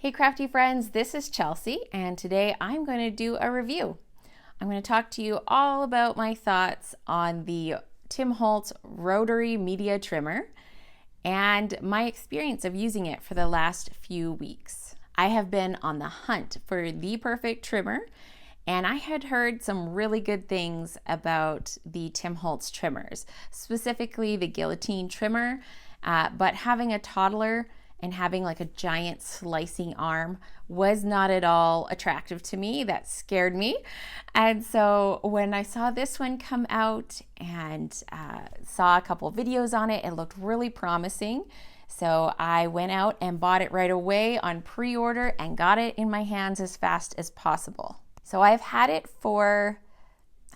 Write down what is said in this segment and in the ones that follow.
Hey crafty friends, this is Chelsea, and today I'm going to do a review. I'm going to talk to you all about my thoughts on the Tim Holtz Rotary Media Trimmer and my experience of using it for the last few weeks. I have been on the hunt for the perfect trimmer, and I had heard some really good things about the Tim Holtz trimmers, specifically the guillotine trimmer, but having a toddler and having like a giant slicing arm was not at all attractive to me. That scared me. And so when I saw this one come out and saw a couple videos on it, it looked really promising. So I went out and bought it right away on pre-order and got it in my hands as fast as possible. So I've had it for,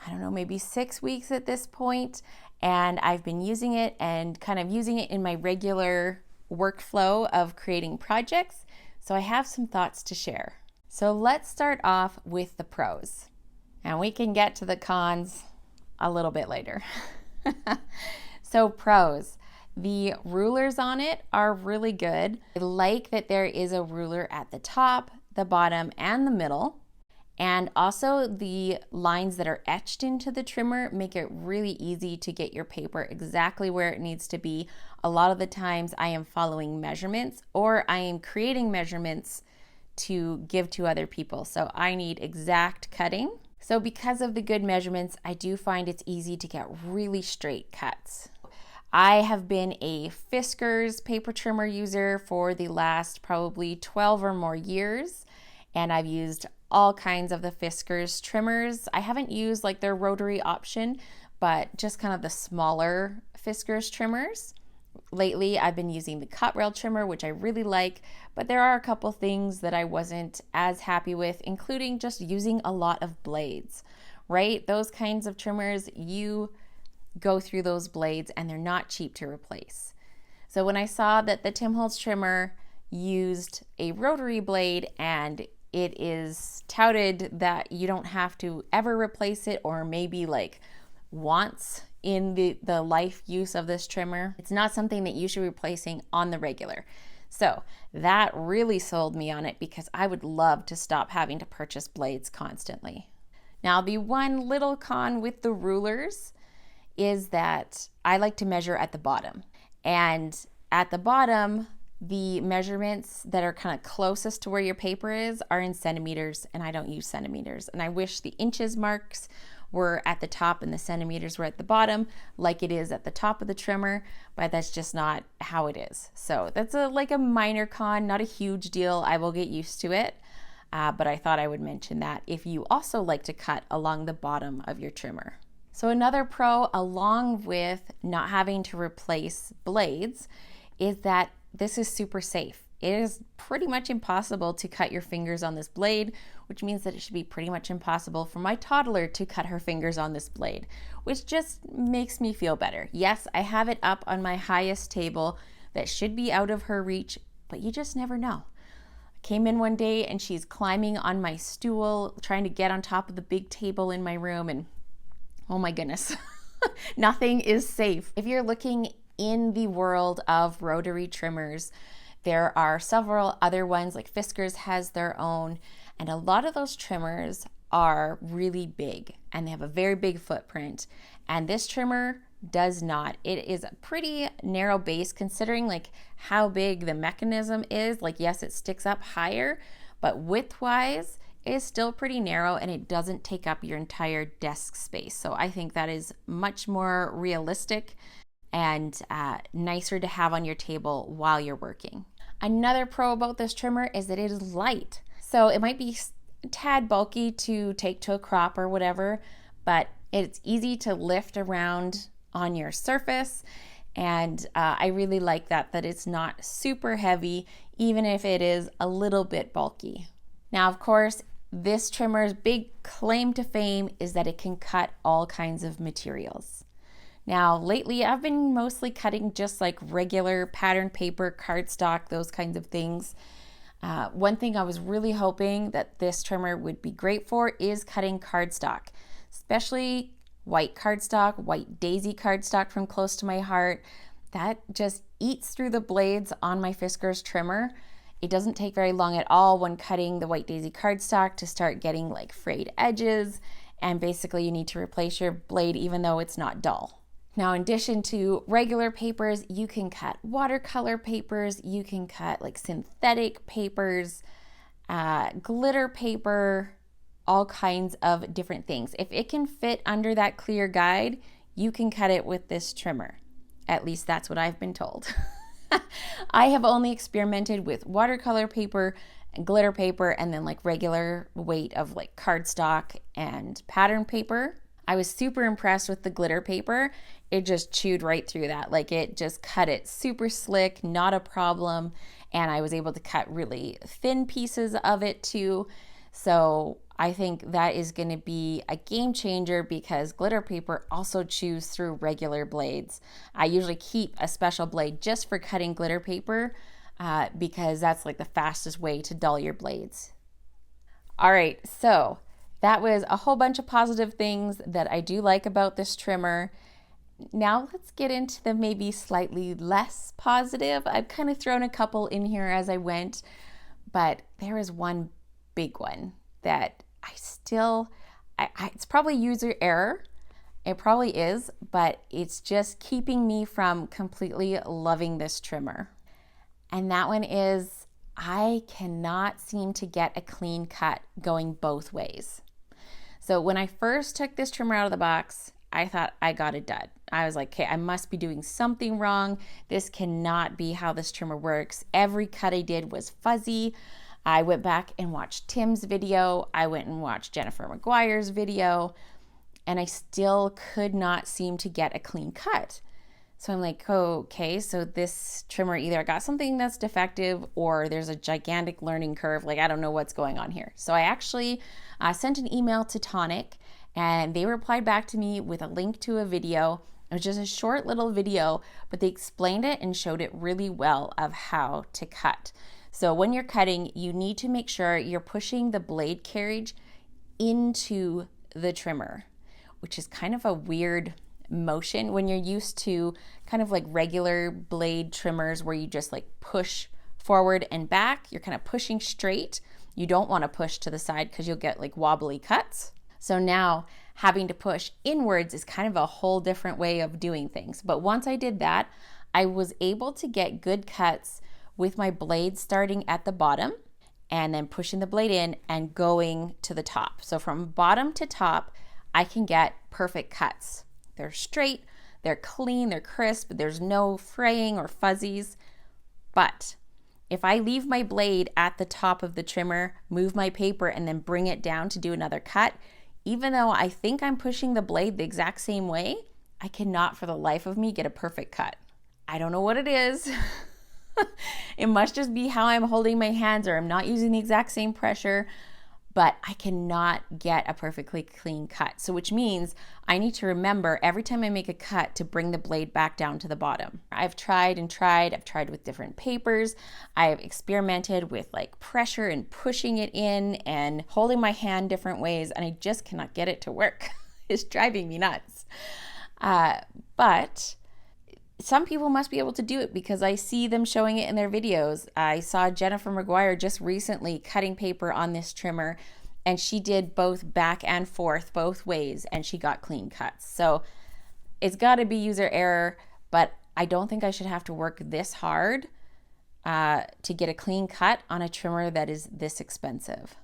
I don't know, maybe 6 weeks at this point, and I've been using it and kind of using it in my regular workflow of creating projects, so I have some thoughts to share. So let's start off with the pros, and we can get to the cons a little bit later. So pros, the rulers on it are really good. I like that there is a ruler at the top, the bottom, and the middle. And also the lines that are etched into the trimmer make it really easy to get your paper exactly where it needs to be. A lot of the times I am following measurements or I am creating measurements to give to other people. So I need exact cutting. So because of the good measurements, I do find it's easy to get really straight cuts. I have been a Fiskars paper trimmer user for the last probably 12 or more years, and I've used all kinds of the Fiskars trimmers. I haven't used like their rotary option, but just kind of the smaller Fiskars trimmers. Lately, I've been using the cut rail trimmer, which I really like, but there are a couple things that I wasn't as happy with, including just using a lot of blades, right? Those kinds of trimmers, you go through those blades and they're not cheap to replace. So when I saw that the Tim Holtz trimmer used a rotary blade and it is touted that you don't have to ever replace it, or maybe like once in the life use of this trimmer, it's not something that you should be replacing on the regular. So that really sold me on it, because I would love to stop having to purchase blades constantly. Now, the one little con with the rulers is that I like to measure at the bottom, and at the bottom, the measurements that are kind of closest to where your paper is are in centimeters, and I don't use centimeters. And I wish the inches marks were at the top and the centimeters were at the bottom, like it is at the top of the trimmer, but that's just not how it is. So that's like a minor con, not a huge deal. I will get used to it, but I thought I would mention that if you also like to cut along the bottom of your trimmer. So another pro, along with not having to replace blades, is that this is super safe. It is pretty much impossible to cut your fingers on this blade, which means that it should be pretty much impossible for my toddler to cut her fingers on this blade, which just makes me feel better. Yes, I have it up on my highest table that should be out of her reach, but you just never know. I came in one day and she's climbing on my stool, trying to get on top of the big table in my room, and oh my goodness, nothing is safe. If you're looking in the world of rotary trimmers, there are several other ones, like Fiskars has their own, and a lot of those trimmers are really big and they have a very big footprint, and this trimmer does not. It is a pretty narrow base considering like how big the mechanism is. Like, yes, it sticks up higher, but width-wise it is still pretty narrow, and it doesn't take up your entire desk space. So I think that is much more realistic and nicer to have on your table while you're working. Another pro about this trimmer is that it is light. So it might be a tad bulky to take to a crop or whatever, but it's easy to lift around on your surface. And I really like that it's not super heavy, even if it is a little bit bulky. Now, of course, this trimmer's big claim to fame is that it can cut all kinds of materials. Now, lately, I've been mostly cutting just like regular pattern paper, cardstock, those kinds of things. One thing I was really hoping that this trimmer would be great for is cutting cardstock, especially white cardstock, white daisy cardstock from close to my heart. That just eats through the blades on my Fiskars trimmer, It doesn't take very long at all when cutting the White Daisy cardstock to start getting like frayed edges, and basically you need to replace your blade even though it's not dull. Now, in addition to regular papers, you can cut watercolor papers, you can cut like synthetic papers, glitter paper, all kinds of different things. If it can fit under that clear guide, you can cut it with this trimmer. At least that's what I've been told. I have only experimented with watercolor paper and glitter paper, and then like regular weight of like cardstock and pattern paper. I was super impressed with the glitter paper. It just chewed right through that. Like it just cut it super slick, not a problem. And I was able to cut really thin pieces of it too. So I think that is going to be a game changer because glitter paper also chews through regular blades. I usually keep a special blade just for cutting glitter paper because that's like the fastest way to dull your blades. All right, so that was a whole bunch of positive things that I do like about this trimmer. Now let's get into the maybe slightly less positive. I've kind of thrown a couple in here as I went, but there is one big one that it's probably user error. It probably is, but it's just keeping me from completely loving this trimmer. And that one is I cannot seem to get a clean cut going both ways. So when I first took this trimmer out of the box, I thought I got a dud. I was like, okay, I must be doing something wrong. This cannot be how this trimmer works. Every cut I did was fuzzy. I went back and watched Tim's video. I went and watched Jennifer McGuire's video, and I still could not seem to get a clean cut. So I'm like, okay, so this trimmer either got something that's defective or there's a gigantic learning curve. Like, I don't know what's going on here. So I actually sent an email to Tonic, and they replied back to me with a link to a video. It was just a short little video, but they explained it and showed it really well of how to cut. So when you're cutting, you need to make sure you're pushing the blade carriage into the trimmer, which is kind of a weird motion when you're used to kind of like regular blade trimmers where you just like push forward and back. You're kind of pushing straight. You don't want to push to the side because you'll get like wobbly cuts. So now having to push inwards is kind of a whole different way of doing things. But once I did that, I was able to get good cuts with my blade starting at the bottom and then pushing the blade in and going to the top. So from bottom to top, I can get perfect cuts. They're straight, they're clean, they're crisp, there's no fraying or fuzzies. But if I leave my blade at the top of the trimmer, move my paper, and then bring it down to do another cut, even though I think I'm pushing the blade the exact same way, I cannot for the life of me get a perfect cut. I don't know what it is. It must just be how I'm holding my hands, or I'm not using the exact same pressure, but I cannot get a perfectly clean cut. So which means I need to remember every time I make a cut to bring the blade back down to the bottom. I've tried and tried. I've tried with different papers. I've experimented with like pressure and pushing it in and holding my hand different ways, and I just cannot get it to work. It's driving me nuts. But some people must be able to do it because I see them showing it in their videos. I saw Jennifer McGuire just recently cutting paper on this trimmer, and she did both back and forth both ways, and she got clean cuts. So it's got to be user error, but I don't think I should have to work this hard to get a clean cut on a trimmer that is this expensive.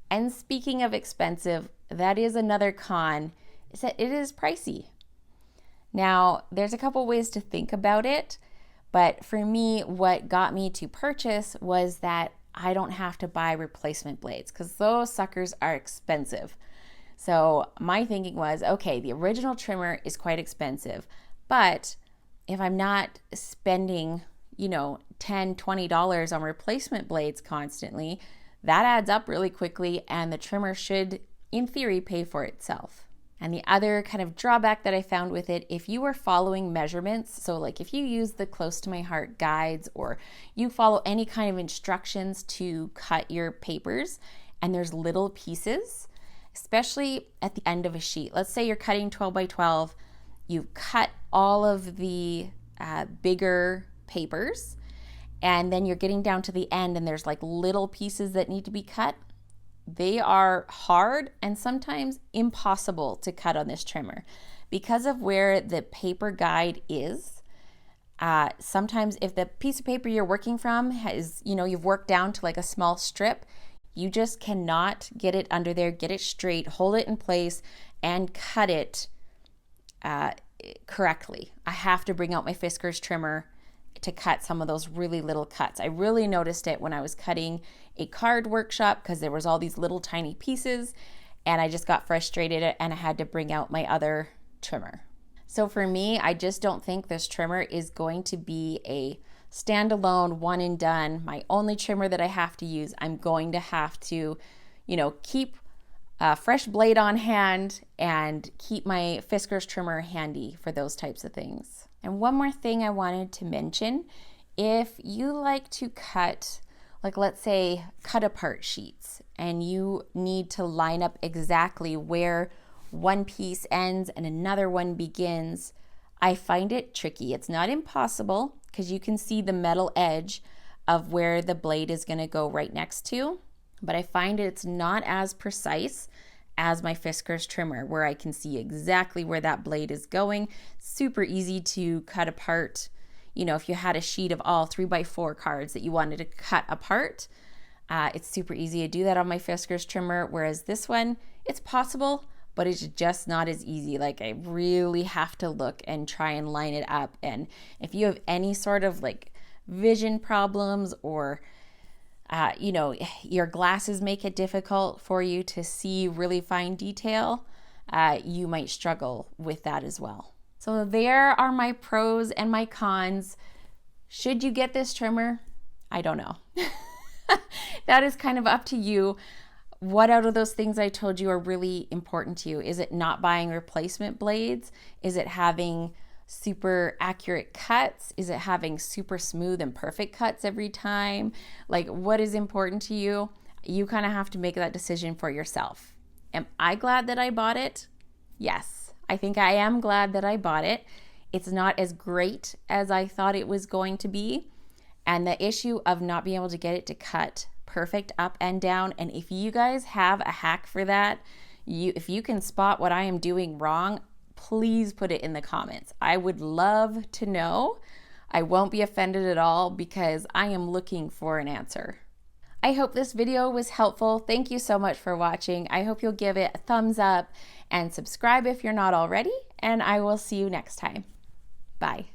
And speaking of expensive, that is another con, is that it is pricey. Now, there's a couple ways to think about it, but for me, what got me to purchase was that I don't have to buy replacement blades because those suckers are expensive. So my thinking was, okay, the original trimmer is quite expensive, but if I'm not spending, $10, $20 on replacement blades constantly, that adds up really quickly, and the trimmer should, in theory, pay for itself. And the other kind of drawback that I found with it, if you are following measurements, so like if you use the Close to My Heart guides or you follow any kind of instructions to cut your papers, and there's little pieces, especially at the end of a sheet. Let's say you're cutting 12 by 12, you've cut all of the bigger papers, and then you're getting down to the end and there's like little pieces that need to be cut, they are hard and sometimes impossible to cut on this trimmer. Because of where the paper guide is, sometimes if the piece of paper you're working from has, you've worked down to like a small strip, you just cannot get it under there, get it straight, hold it in place, and cut it correctly. I have to bring out my Fiskars trimmer to cut some of those really little cuts. I really noticed it when I was cutting a card workshop because there was all these little tiny pieces, and I just got frustrated and I had to bring out my other trimmer. So for me, I just don't think this trimmer is going to be a standalone one and done, my only trimmer that I have to use. I'm going to have to, keep a fresh blade on hand and keep my Fiskars trimmer handy for those types of things. And one more thing I wanted to mention, if you like to cut, like let's say cut apart sheets, and you need to line up exactly where one piece ends and another one begins, I find it tricky. It's not impossible because you can see the metal edge of where the blade is going to go right next to, but I find it's not as precise as my Fiskars trimmer, where I can see exactly where that blade is going. Super easy to cut apart. If you had a sheet of all 3x4 cards that you wanted to cut apart, it's super easy to do that on my Fiskars trimmer, whereas this one, it's possible, but it's just not as easy. Like I really have to look and try and line it up. And if you have any sort of like vision problems or your glasses make it difficult for you to see really fine detail, you might struggle with that as well. So there are my pros and my cons. Should you get this trimmer? I don't know. That is kind of up to you. What out of those things I told you are really important to you? Is it not buying replacement blades? Is it having super accurate cuts? Is it having super smooth and perfect cuts every time? Like, what is important to you? You kind of have to make that decision for yourself. Am I glad that I bought it? Yes, I think I am glad that I bought it. It's not as great as I thought it was going to be. And the issue of not being able to get it to cut perfect up and down. And if you guys have a hack for that, if you can spot what I am doing wrong, please put it in the comments. I would love to know. I won't be offended at all because I am looking for an answer. I hope this video was helpful. Thank you so much for watching. I hope you'll give it a thumbs up and subscribe if you're not already, and I will see you next time. Bye.